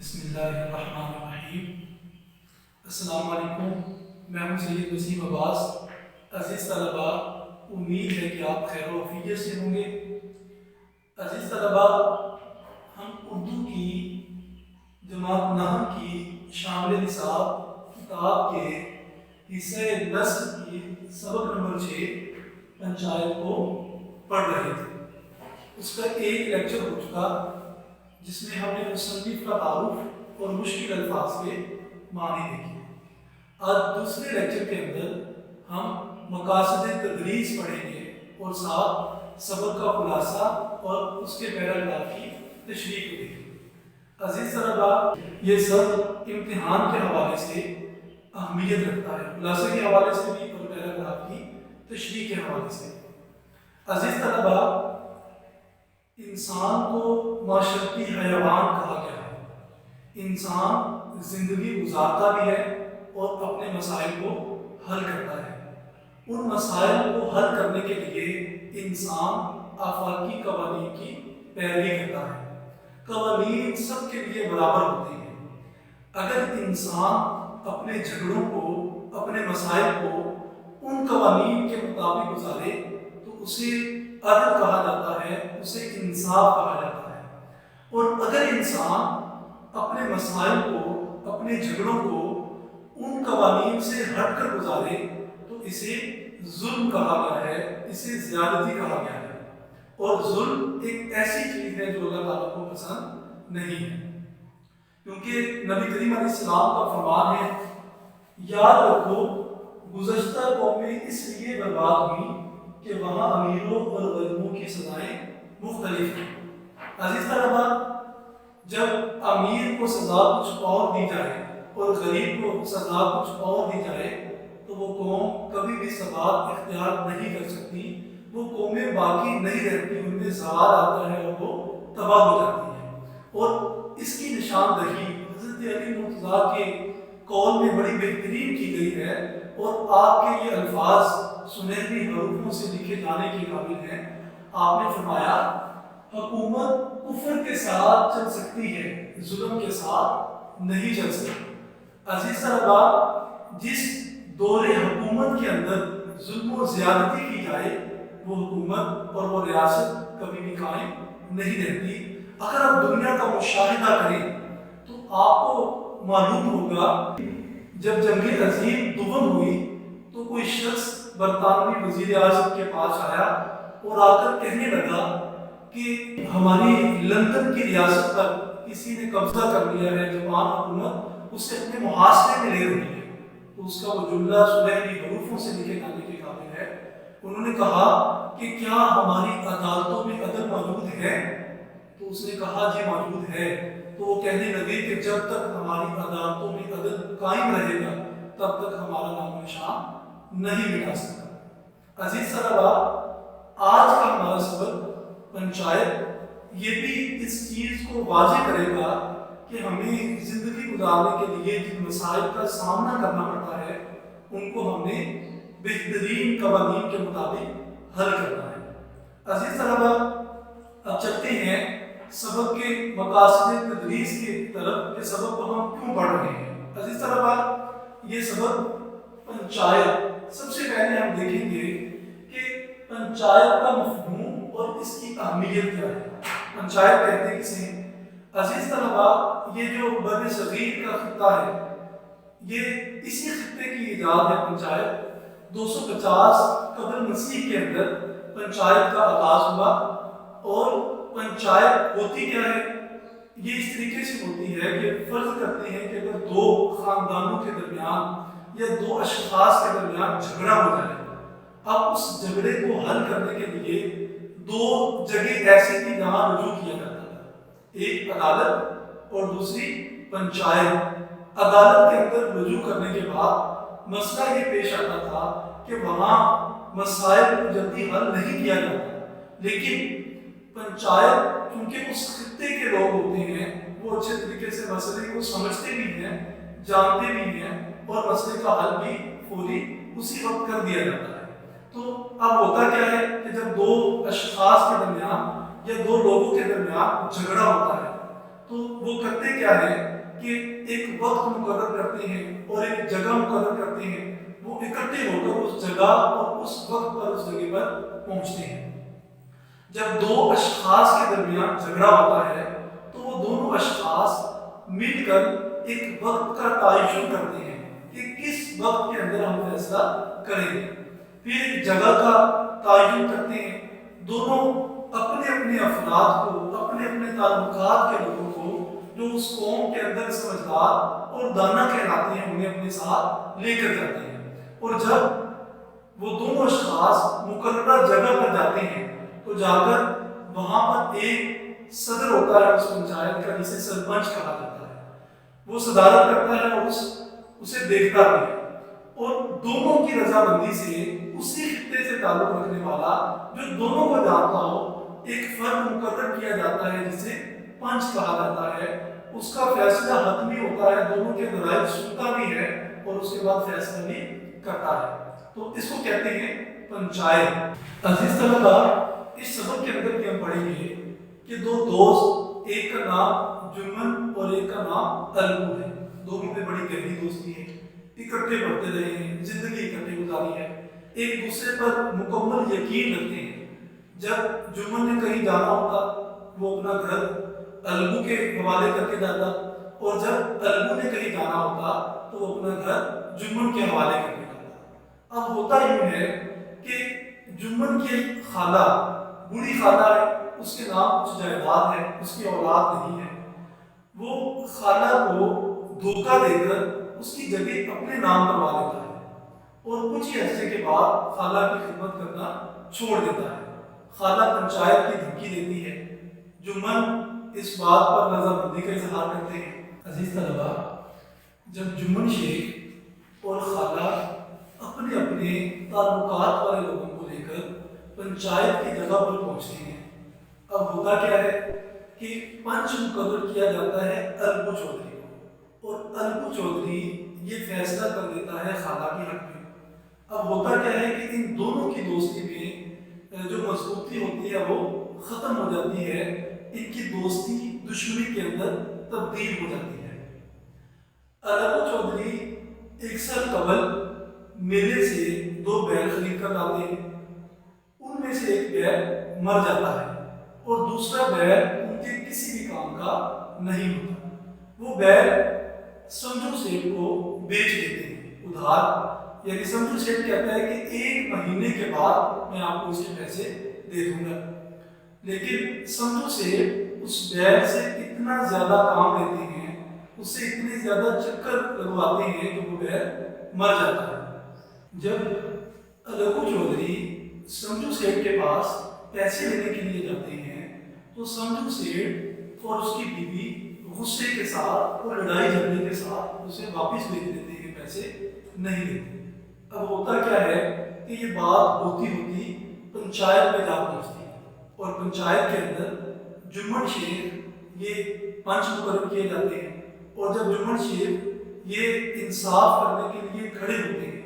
بسم اللہ الرحمن الرحیم۔ السلام علیکم، میں ہوں سید وسیم عباس۔ عزیز طلباء، امید ہے کہ آپ خیر و عافیت سے ہوں گے۔ عزیز طلباء، ہم اردو کی جماعت نحو کی شامل نصاب کتاب کے حصہ نثر کی سبق نمبر 6 پنچایت کو پڑھ رہے تھے۔ اس کا ایک لیکچر ہو چکا جس میں ہم نے مصنف کا تعارف اور مشکل الفاظ کے معنی دیکھے۔ آج دوسرے لیکچر کے اندر ہم مقاصد تدریس پڑھیں گے اور ساتھ سبق کا خلاصہ اور اس کے پیراگراف کی تشریح کو دیکھیں گے۔ عزیز طلباء، یہ سب امتحان کے حوالے سے اہمیت رکھتا ہے، خلاصے کے حوالے سے بھی اور پیراگراف کی تشریح کے حوالے سے۔ عزیز طلباء، انسان کو معاشرتی حیوان کہا گیا ہے۔ انسان زندگی گزارتا بھی ہے اور اپنے مسائل کو حل کرتا ہے۔ ان مسائل کو حل کرنے کے لیے انسان آفاقی قوانین کی پیروی کرتا ہے۔ قوانین سب کے لیے برابر ہوتے ہیں۔ اگر انسان اپنے جھگڑوں کو، اپنے مسائل کو ان قوانین کے مطابق گزارے تو اسے عدل کہا جاتا ہے، اسے انصاف کہا جاتا ہے۔ اور اگر انسان اپنے مسائل کو، اپنے جھگڑوں کو ان قوانین سے ہٹ کر گزارے تو اسے ظلم کہا گیا ہے، اسے زیادتی کہا گیا ہے۔ اور ظلم ایک ایسی چیز ہے جو اللہ تعالیٰ کو پسند نہیں ہے، کیونکہ نبی کریم علیہ السلام کا فرمان ہے، یاد رکھو گزشتہ قومیں اس لیے برباد ہوئیں کہ وہاں امیروں اور غریبوں کی سزائیں مختلف ہیں۔ عزیز طلباء، جب امیر کو سزا کچھ اور دی جائے اور غریب کو سزا کچھ اور دی جائے تو وہ قوم کبھی بھی ثبات اختیار نہیں کر سکتی، وہ قومیں باقی نہیں رہتی، ان میں زوال آتا ہے اور وہ تباہ ہو جاتی ہیں۔ اور اس کی نشاندہی حضرت علی مرتضیٰ کے قول میں بڑی بہترین کی گئی ہے، اور آپ کے یہ الفاظ سنہری حروفوں سے لکھے جانے کے قابل ہیں۔ آپ نے فرمایا، حکومت کفر کے ساتھ چل سکتی ہے، ظلم کے ساتھ نہیں چل سکتی۔ عزیز طلباء، جس دور حکومت کے اندر ظلم و زیادتی کی جائے وہ حکومت اور وہ ریاست کبھی بھی قائم نہیں رہتی۔ اگر آپ دنیا کا مشاہدہ کریں تو آپ کو معلوم ہوگا، جب جنگ عظیم دوم ہوئی تو کوئی شخص برطانوی وزیر اعظم کے پاس آیا اور آ کر کہنے لگا کہ ہماری لندن کی ریاست پر کسی نے قبضہ کر لیا ہے، جاپان حکومت اسے اپنے محاصرے میں لے رہی ہے۔ تو اس کا وہ جملہ سنہری حروفوں سے لکھے جانے کے قابل ہے۔ انہوں نے کہا کہ کیا ہماری عدالتوں میں عدل موجود ہے؟ تو اس نے کہا جی موجود ہے۔ تو وہ کہنے لگے کہ جب تک ہماری عدالتوں میں عدل قائم رہے گا تب تک ہمارا نام و نشان نہیں مٹا سکتا۔ عزیز طلباء، آج کا ہمارا سبق پنچایت یہ بھی اس چیز کو واضح کرے گا کہ ہمیں زندگی گزارنے کے لیے جن مسائل کا سامنا کرنا پڑتا ہے ان کو ہم نے بہترین قوانین کے مطابق حل کرنا ہے۔ عزیز طلباء، اب چلتے ہیں سبق کے مقاصد تدریس کی طرف کہ سبق کو ہم کیوں پڑھ رہے ہیں۔ عزیز طلباء، یہ سبق پنچایت، سب سے پہلے ہم دیکھیں گے کہ پنچایت کا مفہوم اور اس کی اہمیت کیا ہے۔ پنچایت کہتے ہیں کسے ہیں؟ عزیز طلباء، یہ جو بر صغیر کا خطہ ہے، یہ اسی خطے کی ایجاد ہے۔ پنچایت 250 قبل مسیح کے اندر پنچایت کا آغاز ہوا، اور پنچایت ہوتی کیا ہے؟ یہ اس طریقے سے ہوتی ہے کہ فرض کرتے ہیں کہ اگر دو خاندانوں کے درمیان یا دو اشخاص کے درمیان جھگڑا ہو جائے، اب اس جھگڑے کو حل کرنے کے لیے دو جگہ ایسی تھی جہاں رجوع کیا جاتا تھا، ایک عدالت اور دوسری پنچایت۔ عدالت کے اندر رجوع کرنے کے بعد مسئلہ یہ پیش آتا تھا کہ وہاں مسائل کو جلدی حل نہیں کیا جاتا، لیکن پنچایت کیونکہ اس خطے کے لوگ ہوتے ہیں، وہ اچھے طریقے سے مسئلے کو سمجھتے بھی ہیں، جانتے بھی ہیں، اور مسئلے کا حل بھی فوری اسی وقت کر دیا جاتا ہے۔ تو اب ہوتا کیا ہے کہ جب دو اشخاص کے درمیان یا دو لوگوں کے درمیان جھگڑا ہوتا ہے تو وہ کرتے کیا ہے کہ ایک وقت مقرر کرتے ہیں اور ایک جگہ مقرر کرتے ہیں، وہ اکٹھے ہو کر اس جگہ اور اس وقت پر اس جگہ پر پہنچتے ہیں۔ جب دو اشخاص کے درمیان جھگڑا ہوتا ہے تو وہ دونوں اشخاص مل کر ایک وقت کا تعین کرتے ہیں کہ کس وقت کے اندر ہم فیصلہ کریں گے، پھر ایک جگہ کا تعین کرتے ہیں، دونوں اپنے اپنے افراد کو، اپنے اپنے تعلقات کے لوگوں کو جو اس قوم کے اندر سمجھدار اور دانا کہلاتے ہیں انہیں اپنے ساتھ لے کر جاتے ہیں، اور جب وہ دونوں اشخاص مقررہ جگہ پر جاتے ہیں تو جا کر وہاں پر ایک صدر ہوتا ہے اس پنچایت کا، جسے سرپنچ کہا جاتا ہے، وہ صدارت کرتا ہے اور اسے دیکھتا بھی ہے، اور دونوں کی رضامندی سے اسی خطے سے تعلق رکھنے والا جو دونوں کو جانتا ہو ایک فرد مقرر کیا جاتا ہے جسے پنچ کہا جاتا ہے، اس کا فیصلہ حتمی ہوتا ہے، دونوں کے دلائل سنتا بھی ہے اور اس کے بعد فیصلہ بھی کرتا ہے، تو اس کو کہتے ہیں پنچایت۔ عزیز طلباء، اس سبق کے اندر بھی ہم پڑھیں گے کہ دو دوست، ایک کا نام جرمن اور ایک کا نام الگو ہے، دونوں میں بڑی گہری دوستی ہے، اکٹھے پڑھتے رہے ہیں، زندگی اکٹھے گزاری ہے، ایک دوسرے پر مکمل یقین رکھتے ہیں۔ جب جرمن نے کہیں جانا ہوتا وہ اپنا گھر الگو کے حوالے کر کے جاتا، اور جب الگو نے کہیں جانا ہوتا تو وہ اپنا گھر جرمن کے حوالے کر کے جاتا۔ اب ہوتا یوں ہے کہ جرمن کی خالہ بری خالہ ہے، اس کے نام کچھ جائیداد ہے، اس کی اولاد نہیں ہے، وہ خالہ کو دھوکہ دے کر اس کی جگہ اپنے نام کروا لیتا ہے، اور کچھ ہی عرصے کے بعد خالہ کی خدمت کرنا چھوڑ دیتا ہے۔ خالہ پنچایت کی دھمکی دیتی ہے، جرمن اس بات پر رضامندی کا اظہار کرتے ہیں۔ عزیز طلباء، جب جرمن شیخ اور خالہ اپنے اپنے تعلقات والے لوگوں کو لے کر پنچایت کی جگہ پر پہنچتے ہیں، اب ہوتا کیا ہے کہ پنچ مقرر کیا جاتا ہے الگو چودھری کو، اور الگو چودھری یہ فیصلہ کر دیتا ہے خالہ کے حق میں۔ اب ہوتا کیا ہے کہ ان دونوں کی دوستی میں جو مضبوطی ہوتی ہے وہ ختم ہو جاتی ہے، ان کی دوستی دشمنی کے اندر تبدیل ہو جاتی ہے۔ الگو چودھری ایک سال قبل میلے سے دو بیل خرید کر لاتے ہیں، ان میں سے ایک بیل مر جاتا ہے اور دوسرا بیل ان کے کسی بھی کام کا نہیں ہوتا، وہ بیل سمجھو سیٹ کو بیچ دیتے ہیں ادھار، یعنی سمجھو سیٹ کہتا ہے کہ 1 مہینے کے بعد میں آپ کو اس کے پیسے دے دوں گا، لیکن سمجھو سیٹ اس بیل سے اتنا زیادہ کام لیتے ہیں، اس سے اتنے زیادہ چکر لگواتے ہیں کہ وہ بیل مر جاتا ہے۔ جب الگو چودھری سمجھو سیٹ کے پاس پیسے لینے کے لیے جاتے ہیں تو سمجھو سیٹ اور اس کی بیوی غصے کے ساتھ اور لڑائی جھگڑے کے ساتھ اسے واپس بھیج دیتے ہیں، پیسے نہیں دیتے۔ اب ہوتا کیا ہے کہ یہ بات ہوتی ہوتی پنچایت میں جا پہنچتی ہے، اور پنچایت کے اندر جرمن شیخ یہ پنچ مقرر کیے جاتے ہیں، اور جب جرمن شیخ یہ انصاف کرنے کے لیے کھڑے ہوتے ہیں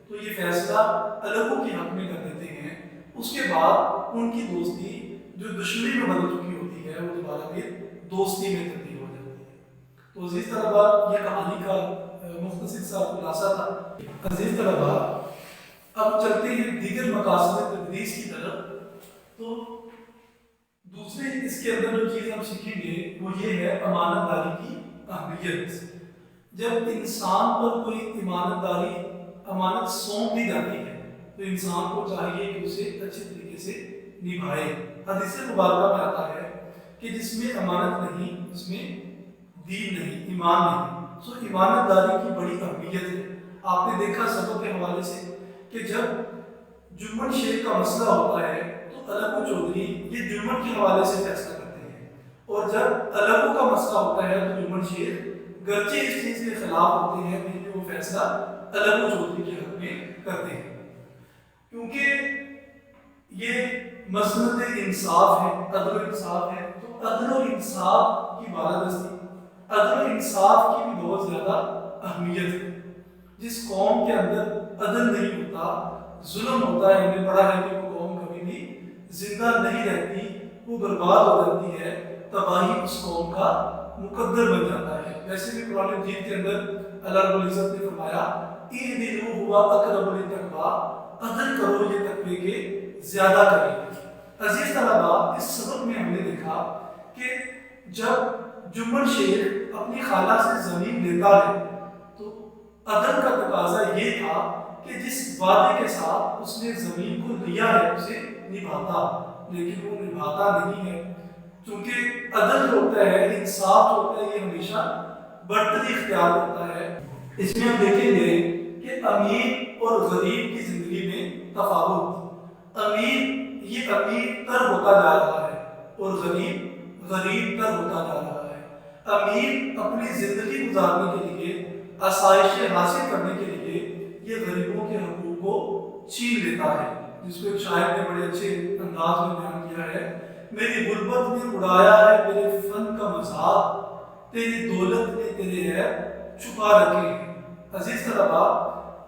تو یہ فیصلہ الگو کے حق میں کر دیتے ہیں۔ اس کے بعد ان کی دوستی جو دشمنی میں بدل چکی ہوتی ہے وہ دوبارہ پھر دوستی میں تبدیل ہو جاتی ہے۔ تو عزیز طلباء، یہ کہانی کا مختصر سا خلاصہ تھا۔ عزیز طلباء، اب چلتے ہیں دیگر مقاصد تدریس کی طرف۔ تو دوسری اس کے اندر جو چیز ہم سیکھیں گے وہ یہ ہے امانت داری کی اہمیت۔ جب انسان پر کوئی امانت سونپ دی جاتی ہے تو انسان کو چاہیے کہ اسے اچھے طریقے سے نبھائے۔ حدیث مبارکہ میں آتا ہے کہ جس میں امانت نہیں اس میں دین نہیں، ایمان نہیں۔ سو امانت داری کی بڑی اہمیت ہے۔ آپ نے دیکھا سبق کے حوالے سے کہ جب جرمن شیخ کا مسئلہ ہوتا ہے تو الگو چودھری یہ جرمن کے حوالے سے فیصلہ کرتے ہیں، اور جب الگو کا مسئلہ ہوتا ہے تو جرمن شیخ گرچہ اس چیز کے خلاف ہوتے ہیں پھر بھی وہ فیصلہ الگو چودھری کے حق میں کرتے ہیں، کیونکہ یہ مسند انصاف ہے، عدل و انصاف ہے۔ تو عدل و انصاف کی بالادستی، عدل و انصاف کی بھی بہت زیادہ اہمیت ہے۔ جس قوم کے اندر عدل نہیں ہوتا، ظلم ہوتا ہے، ہم نے پڑھا ہے کہ وہ قوم کبھی بھی زندہ نہیں رہتی، وہ برباد ہو جاتی ہے، تباہی اس قوم کا مقدر بن جاتا ہے۔ ویسے بھی قرآن مجید کے اندر اللہ رب العزت نے فرمایا اعدلوا هو اقرب للتقوی، عدل کرو یہ تقوی کے زیادہ قریب۔ عزیز طلباء، اس سبق میں ہم نے دیکھا کہ جب جمل شیخ اپنی خالہ سے زمین لیتا ہے تو عدل کا تقاضا یہ تھا کہ جس وعدے کے ساتھ اس نے زمین کو لیا ہے اسے نبھاتا، لیکن وہ نبھاتا نہیں ہے، کیونکہ عدل جو ہوتا ہے، انصاف جو ہوتا ہے، یہ ہمیشہ برتری اختیار کرتا ہے۔ اس میں ہم دیکھیں گے کہ امیر اور غریب کی زندگی میں تفاوت، یہ امیر تر ہوتا جا رہا ہے اور غریب تر ہوتا جا رہا ہے۔ امیر اپنی زندگی گزارنے کے لیے، آسائشیں حاصل کرنے کے لیے یہ غریبوں کے حقوق کو چھین لیتا ہے، جس کو ایک شاعر نے بڑے اچھے انداز میں بیان کیا ہے، میری غربت نے اڑایا ہے میرے فن کا مذاق، تیری دولت نے تیرے ہے چھپا رکھے ہیں۔ عزیز طلباء،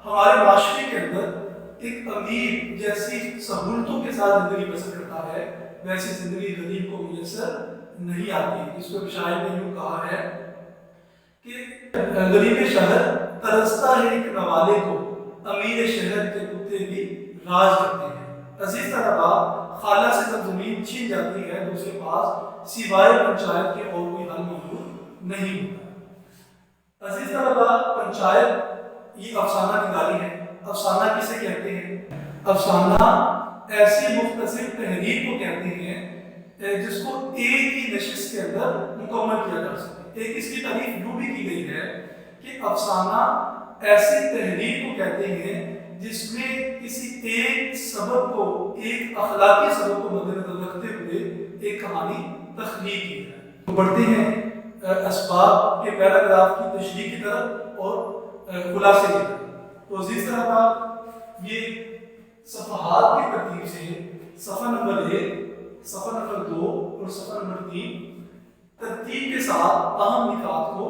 ہمارے معاشرے کے اندر ایک امیر جیسی سہولتوں کے ساتھ زندگی بسر کرتا ہے، ویسی زندگی غریب کو میسر نہیں آتی۔ اس کو شاعر نے یوں کہا ہے کہ غریب شہر ترستا ہے ایک نوالے کو، امیر شہر کے کتے بھی راج کرتے ہیں۔ عزیز طلباء، خالہ سے جب زمین چھین جاتی ہے تو اس کے پاس سوائے پنچایت کے اور کوئی حل موجود نہیں ہوتا۔ عزیز طلباء، پنچایت یہ افسانہ نگاری ہے۔ افسانہ کسے کہتے ہیں؟ افسانہ ایسی مختصر تحریر کو کہتے ہیں جس کو ایک ہی نشست کے اندر مکمل کیا جا سکے۔ ایک اس کی تعریف یوں بھی کی گئی ہے کہ افسانہ ایسی تحریر کو کہتے ہیں جس میں کسی ایک سبب کو، ایک اخلاقی سبب کو مد نظر رکھتے ہوئے ایک کہانی تخلیق کی ہے۔ بڑھتے ہیں اسباب کے پیراگراف کی تشریح کی طرف اور خلاصے کی طرف۔ تو عزیز طلباء، یہ صفحات کی ترتیب سے صفحہ نمبر 1، صفحہ نمبر 2 اور صفحہ نمبر 3 ترتیب کے ساتھ اہم نکات کو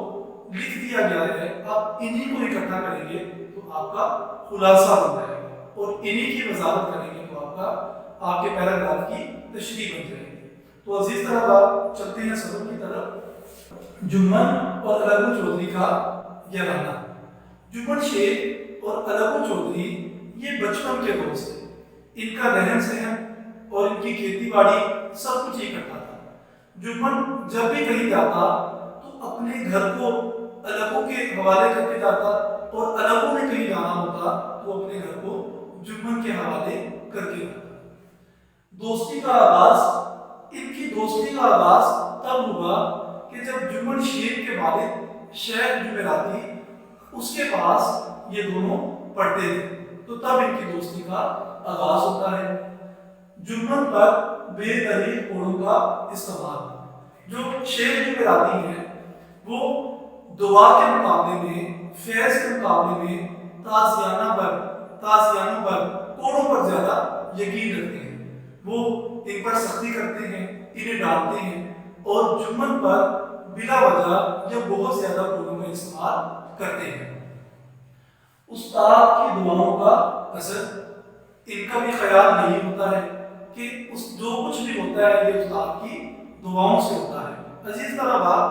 لکھ دیا گیا ہے۔ آپ انہی کو اکٹھا کریں گے تو آپ کا خلاصہ بن جائے گا، اور انہی کی وضاحت کریں گے تو آپ کے پیراگراف کی تشریح بن جائے گی۔ تو عزیز طلباء، چلتے ہیں سبق کی طرف۔ جمن اور الگو چودھری کا یارانہ۔ جمن شیخ اور الگو چودھری یہ بچپن کے دوست ہیں۔ ان کا رہن سہن اور ان کی کھیتی باڑی سب کچھ اکٹھا تھا۔ جمن جب بھی کہیں جاتا تو اپنے گھر کو الگو کے حوالے کر کے جاتا، اور الگو میں کہیں جانا ہوتا تو اپنے گھر کو جمن کے حوالے کر کے جاتا۔ دوستی کا آغاز، ان کی دوستی کا آغاز تب ہوا کہ جب جمن شیخ کے والد شیخ جمعراتی اس کے پاس یہ دونوں پڑھتے تھے، تو تب ان کی دوستی کا آغاز ہوتا ہے۔ جمن پر بے دلیل کوڑوں کا استعمال۔ جو شیخ جمعراتی ہیں وہ دعا کے مقابلے میں، فیض کے مقابلے میں تازیانوں پر، کوڑوں پر زیادہ یقین رکھتے ہیں۔ وہ ان پر سختی کرتے ہیں، انہیں ڈانٹتے ہیں، اور جمن پر بلا وجہ یا بہت زیادہ کوڑوں کا استعمال کرتے ہیں۔ استاد کی دعاؤں کا اثر، ان کا بھی خیال یہی ہوتا ہے کہ جو کچھ بھی ہوتا ہے یہ استاد کی دعاؤں سے ہوتا ہے۔ عزیز طلباء،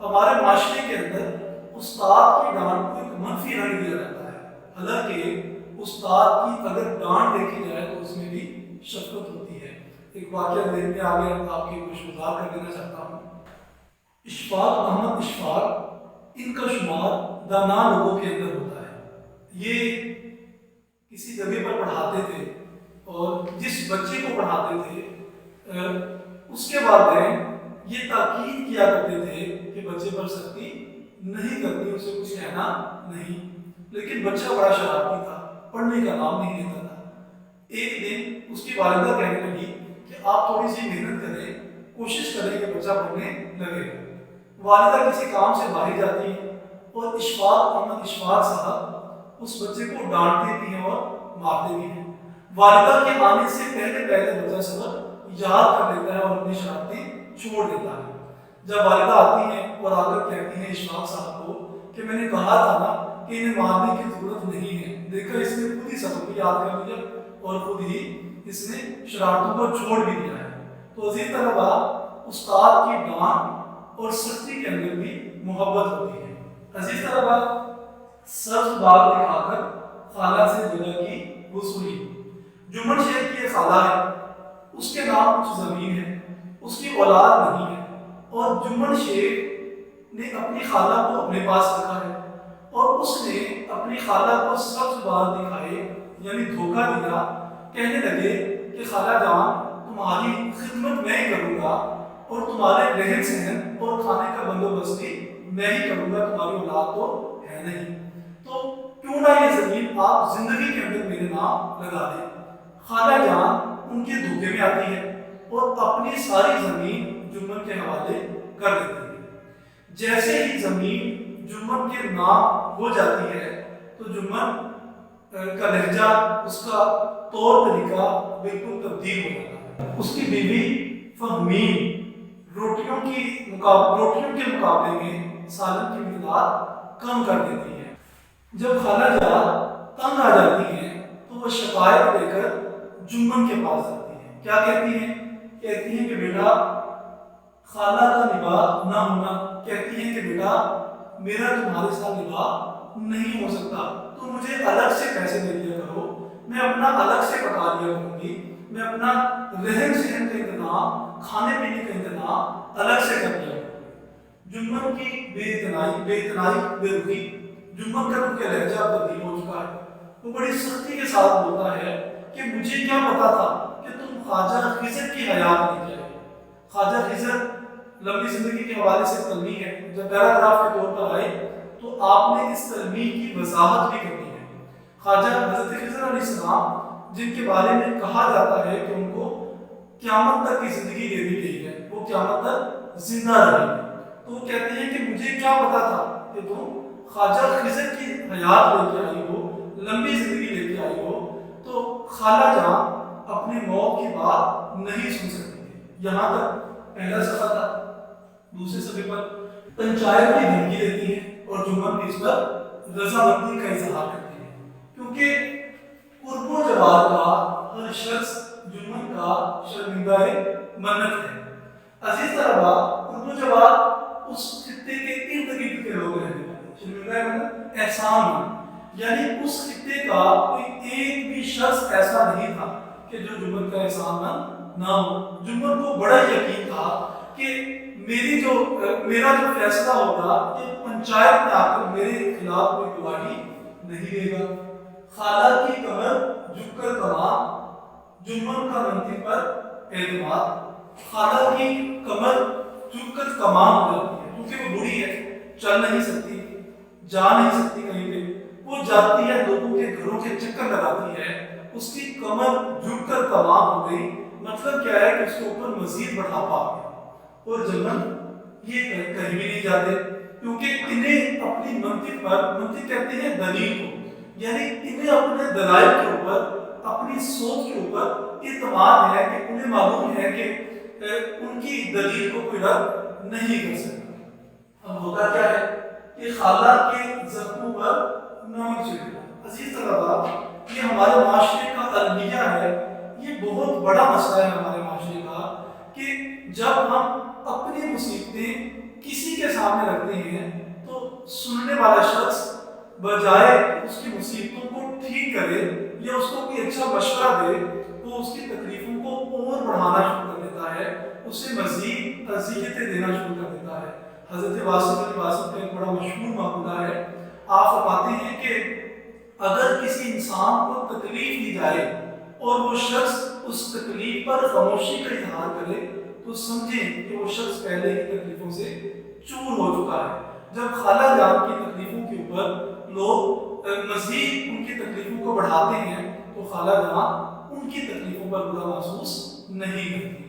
ہمارے معاشرے کے اندر استاد کی ڈانٹ کو ایک منفی رنگ دیا جاتا ہے، حالانکہ استاد کی اگر ڈانٹ دیکھی جائے تو اس میں بھی شفقت ہوتی ہے۔ ایک واقعہ ذہن میں آگے آپ کی گزار کر دینا چاہتا ہوں۔ اشفاق احمد اشفاق، ان کا شمار دانا لوگوں کے اندر ہوتا ہے۔ یہ کسی جگہ پر پڑھاتے تھے، اور جس بچے کو پڑھاتے تھے اس کے والدین یہ تاکید کیا کرتے تھے کہ بچے پر سختی نہیں کرنی، اسے کچھ کہنا نہیں، لیکن بچہ بڑا شرارتی تھا، پڑھنے کا نام نہیں لیتا تھا۔ ایک دن اس کی والدہ کہنے لگی کہ آپ تھوڑی سی محنت کریں، کوشش کریں کہ بچہ پڑھنے لگے۔ والدہ کسی کام سے باہر جاتی ہے، اور اشفاق احمد اشفاق صاحب اس بچے کو ڈانٹتے بھی ہیں اور مارتے بھی ہیں۔ والدہ کے آنے سے پہلے بچہ سبق یاد کر لیتا ہے اور اپنی شرارتیں چھوڑ دیتا ہے۔ جب والدہ آتی ہیں اور آ کر کہتی ہیں اشفاق صاحب کو کہ میں نے کہا تھا نا کہ انہیں مارنے کی ضرورت نہیں ہے، دیکھا اس نے خود ہی سبق یاد کر لیا اور خود ہی اس نے شرارتوں کو چھوڑ بھی دیا ہے۔ تو عزیز طلباء، استاد کی ڈانٹ اور سختی کے اندر بھی محبت ہوتی ہے۔ عزیز طلباء، سبز باغ دکھا کر خالہ سے جگہ کی وصولی۔ جمن شیخ کی ایک خالہ ہے، اس کے نام کچھ زمین ہے، اس کی اولاد نہیں ہے، اور جمن شیخ نے اپنی خالہ کو اپنے پاس رکھا ہے، اور اس نے اپنی خالہ کو سبز باغ دکھائے، یعنی دھوکہ دیا، کہنے لگے کہ خالہ جان تمہاری خدمت میں ہی کروں گا، اور تمہارے رہن سہن اور کھانے کا بندوبست بھی میں ہی کروں گا، تمہاری اولاد تو ہے نہیں، تو کیوں نہ یہ زمین آپ زندگی کے اندر میرے نام لگا دیں۔ خالہ جان ان کے دھوکے میں آتی ہے اور اپنی ساری زمین جمن کے حوالے کر دیتی ہے۔ جیسے ہی زمین جمن کے نام ہو جاتی ہے تو جمن کا لہجہ، اس کا طور طریقہ بالکل تبدیل ہو جاتا ہے۔ اس کی بیوی فہمین روٹیوں کے مقابلے میں سالن کی مقدار کم کر دیتی ہے۔ جب خالہ جان تنگ آ جاتی ہیں تو وہ شکایت لے کر جمن کے پاس جاتی ہیں۔ کیا کہتی ہیں؟ کہتی ہیں کہ بیٹا خالہ کا نباہ نہ ہونا، کہتی ہیں کہ بیٹا میرا تمہارے ساتھ نباہ نہیں ہو سکتا، تو مجھے الگ سے پیسے دے دیا کرو، میں اپنا الگ سے پکا لیا کروں گی، میں اپنا رہن سہن کا انتظام، کھانے پینے کا انتظام الگ سے کر لیا کروں گی۔ جمن کی بے اتنائی بے رخی، جمن کا کیونکہ لہجہ تبدیل ہو چکا ہے، وہ بڑی سختی کے ساتھ بولتا ہے کہ مجھے کیا پتا تھا کہ تم خواجہ خضر کی حیات لے کے آئے۔ خواجہ خضر لمبی زندگی کے حوالے سے تلمیح ہے، جب پیراگراف کے طور پر آئے تو آپ نے اس تلمیح کی وضاحت بھی کرنی ہے۔ خواجہ حضرت خضر علیہ السلام جن کے بارے میں کہا جاتا ہے کہ ان کو قیامت تک کی زندگی دے دی گئی ہے، وہ قیامت تک زندہ رہے گے، تو وہ کہتے ہیں کہ مجھے کیا پتا تھا کہ تم خواجہ خضر کی حیات لے کے آئی ہو، لمبی زندگی لے کے آئی ہو، تو خالہ جان اپنی موت کی بات نہیں سن سکتی تھی۔ یہاں تک پہلا صفحہ تھا۔ دوسرے صفحے پر پنچایت کی دھمکی دیتی ہے اور جمن بھی اس پر رضامندی کا اظہار کرتی ہے، کیونکہ قرب و جوار کا ہر شخص جمن کا شرمندہ منت ہے۔ عزیز طلباء، قرب و جوار اس خطے کے ارد گرد کے لوگ رہنے والے، شرمندہ منت احسان، یعنی اس خطے کا کوئی ایک بھی شخص ایسا نہیں تھا کہ جو جمن کا احسان مند نہ ہو۔ جمن کو بڑا یقین تھا کہ میرا جو فیصلہ ہوگا کہ پنچایت میں آ کر میرے خلاف کوئی گواہی نہیں دے گا۔ خالہ کی کمر جھک کر کمان، جمن کا منطق پر اعتماد۔ خالہ کی کمر جھک کر کمان ہو جاتی ہے کیونکہ وہ بوڑھی ہے، چل نہیں سکتی، جا نہیں سکتی کہیں پہ، وہ جاتی ہے لوگوں کے گھروں کے چکر لگاتی ہے، اس کی کمر جھک کر کمان ہو گئی۔ مطلب کیا ہے کہ اس کے اوپر مزید بڑھاپا آ گیا، اور جمن یہ کہیں بھی نہیں جاتے کیونکہ انہیں اپنی منطق کہتے ہیں دلیل کو، یعنی انہیں اپنے دلائل کے اوپر، اپنی سوچ کے اوپر اعتماد ہے کہ انہیں معلوم ہے کہ ان کی دلیل کو کوئی رد نہیں کر سکتا۔ اب ہوتا کیا ہے کہ خالہ کے زخموں پر نمک چھڑکنا۔ عزیز طلباء، یہ ہمارے معاشرے کا المیہ ہے، یہ بہت بڑا مسئلہ ہے ہمارے معاشرے کا کہ جب ہم اپنی مصیبتیں کسی کے سامنے رکھتے ہیں تو سننے والا شخص بجائے اس کی مصیبتوں کو ٹھیک کرے یا اس کو کوئی اچھا مشورہ دے، تو اس کی تکلیفوں کو اور بڑھانا شروع کر دیتا ہے، اسے مزید اذیتیں دینا شروع کر دیتا ہے۔ حضرت واصف علیہ واسف کا ایک بڑا مشہور مقولہ ہے، آپ فرماتے ہیں کہ اگر کسی انسان کو تکلیف دی جائے اور وہ شخص اس تکلیف پر خاموشی کا اظہار کرے تو سمجھیں کہ وہ شخص پہلے ہی تکلیفوں سے چور ہو چکا ہے۔ جب خالہ جان کی تکلیفوں کے اوپر لوگ مزید ان کی تکلیفوں کو بڑھاتے ہیں تو خالہ جان ان کی تکلیفوں پر برا محسوس نہیں کرتی۔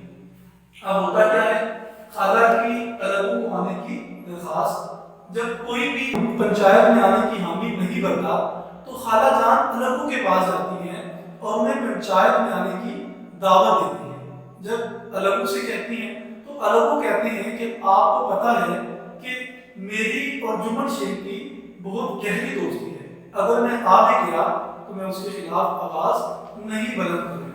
اب ہوتا کیا ہے، خالہ کی الگو کو آنے کی درخواست، جب کوئی بھی پنچایت میں آنے کی حامی نہیں بنتا تو خالہ جان الگو کے پاس جاتی ہیں اور انہیں پنچایت میں آنے کی دعوت دیتی ہیں۔ جب الگو سے کہتی ہیں تو الگو کہتے ہیں کہ آپ کو پتہ ہے کہ میری اور جمن شیخ کی بہت گہری دوستی ہے، اگر میں آ بھی گیا تو میں اس کے خلاف آواز نہیں بلند کروں گا۔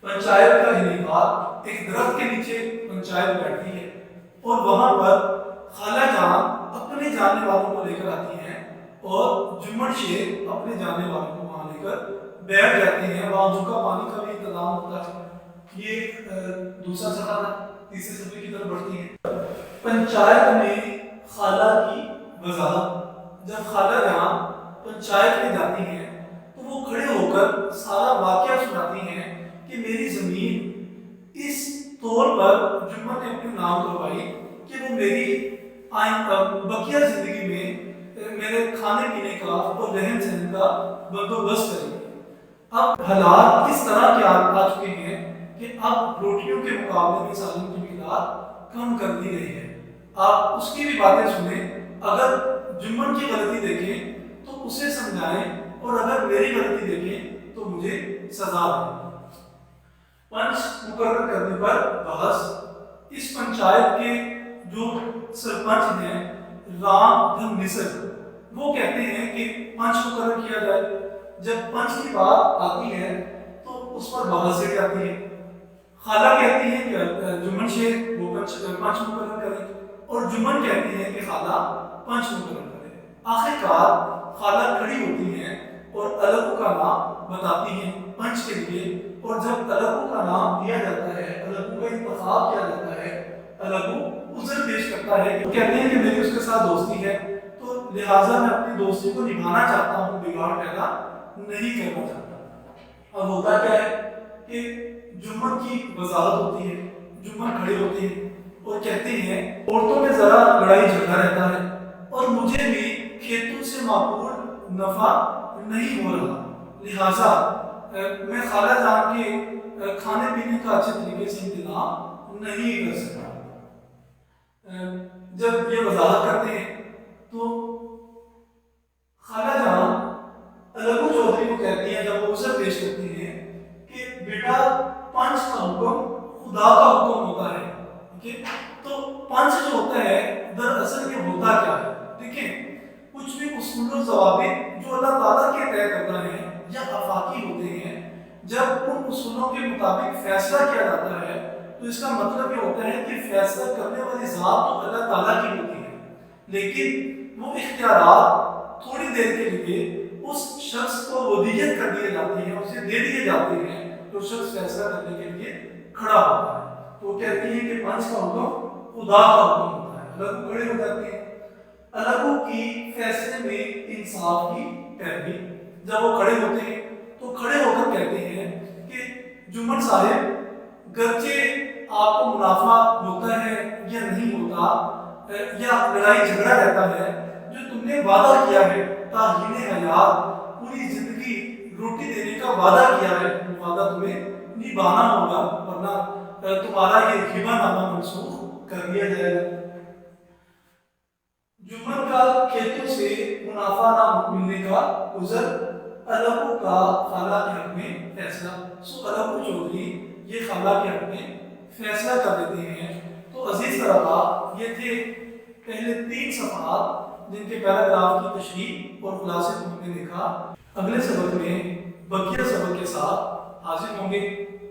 پنچایت کا انعقاد، ایک درخت کے نیچے پنچایت بیٹھتی ہے، اور وہاں پر خالہ جان اپنے جاننے والوں کو لے کر آتی ہیں اور جمن شیخ اپنے جاننے والوں کو وہاں لے کر بیٹھ جاتے ہیں. وہاں جھکا پانی کا بھی انتظام ہوتا ہے. یہ دوسرا صفحہ تھا. تیسرے صفحے کی طرف بڑھتی ہیں. پنچایت میں خالہ کی وضاحت. جب خالہ جان پنچایت میں جاتی ہیں تو وہ کھڑے ہو کر سارا واقعہ سناتی ہیں کہ میری زمین اس طور پر جمعہ نے اپنے نام کروائی کہ وہ میری بقیہ زندگی میں میرے کھانے پینے کا اور رہن سہن کا بندوبست کرے گی. اب حالات اس طرح کے آ چکے ہیں کہ اب روٹیوں کے مقابلے میں سالن کی مقدار کم کر دی گئی ہے. آپ اس کی بھی باتیں سنیں. اگر جمن کی غلطی دیکھیں تو اسے سمجھائیں اور اگر میری غلطی دیکھیں تو مجھے سزا دیں. پنچ مقرر کرنے پر بحث. اس پنچایت کے جو سرپنچ ہیں رام دھن مصر وہ کہتے ہیں کہ پنچ مقرر کیا جائے. جب پنچ کی بات آتی ہے تو اس پر بحث سے جاتی ہے. خالہ کہتی ہے کہ جمن شیخ وہ پنچ مقرر کرے اور جمن کہتی ہے کہ خالہ پنچ مقرر کرے. آخرکار خالہ کھڑی ہوتی ہیں اور الگو کا نام بتاتی ہیں پنچ کے لیے. اور جب الگو کا نام دیا جاتا ہے, الگو کا انتخاب کیا جاتا ہے, الگو عذر پیش کرتا ہے کہ کہتے ہیں کہ میری اس کے ساتھ دوستی ہے تو لہٰذا میں اپنی دوستی کو نبھانا چاہتا ہوں, بگاڑ پیدا نہیں کرنا چاہتا. اب ہوتا کیا ہے کہ جمن کی وضاحت ہوتی ہے. جمن کھڑے ہوتے ہیں اور کہتے ہیں عورتوں میں ذرا لڑائی جھگڑا رہتا ہے اور مجھے بھی کھیتوں سے معقول نفع نہیں ہو رہا, لہٰذا میں خالہ جان کے کھانے پینے کا اچھے طریقے سے انتظام نہیں کر سکتا. جب یہ وضاحت کرتے ہیں تو خالہ جان الگو چودھری کو کہتی ہیں, جب وہ عذر پیش کرتی ہیں کہ بیٹا پنچ کا حکم خدا کا حکم ہوتا ہے. تو پنچ جو ہوتا ہے دراصل یہ ہوتا کیا ہے؟ دیکھیں کچھ بھی اصول و ضوابط جو اللہ تعالیٰ کے طے کرتا ہے یا آفاقی ہوتے ہیں, جب ان اصولوں کے مطابق فیصلہ کیا جاتا ہے تو اس کا مطلب یہ ہوتا ہے کہ فیصلہ کرنے والی ذات تو اللہ تعالیٰ کی ہوتی ہے, لیکن وہ اختیارات تھوڑی دیر کے لیے اس شخص کو ودیت کر دیے جاتے ہیں, اسے دے دیے جاتے ہیں تو شخص فیصلہ کرنے کے لیے کھڑا ہوتا ہے. تو وہ کہتی ہے کہ پنچ کا حکم خدا کا حکم ہوتا ہے. الگو کھڑے ہو جاتے ہیں. الگو کی فیصلے میں انصاف کی پیروی. جب وہ کھڑے ہوتے ہیں تو کھڑے ہو کر کہتے ہیں کہ جمن صاحب گرچہ آپ کو منافع ہوتا ہے یا نہیں ہوتا یا لڑائی جھگڑا رہتا ہے, جو تم نے وعدہ کیا ہے تاہین حیات پوری زندگی روٹی دینے کا وعدہ کیا ہے, وہ وعدہ تمہیں نبھانا ہوگا ورنہ تمہارا یہ ہبہ نامہ منسوخ کر دیا جائے گا. جمن کا کھیتوں سے منافع نہ ملنے کا عذر, الگو کا خالہ کے حق میں فیصلہ. سو الگو چودھری یہ خالہ کے حق میں فیصلہ کر دیتے ہیں. تو عزیز طلباء یہ تھے پہلے 3 صفحات جن کے پیراگراف کی تشریح اور خلاصے کو ہم نے دیکھا. اگلے سبق میں بقیہ سبق کے ساتھ حاضر ہوں گے.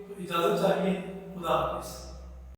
تو اجازت چاہیے. خدا حافظ.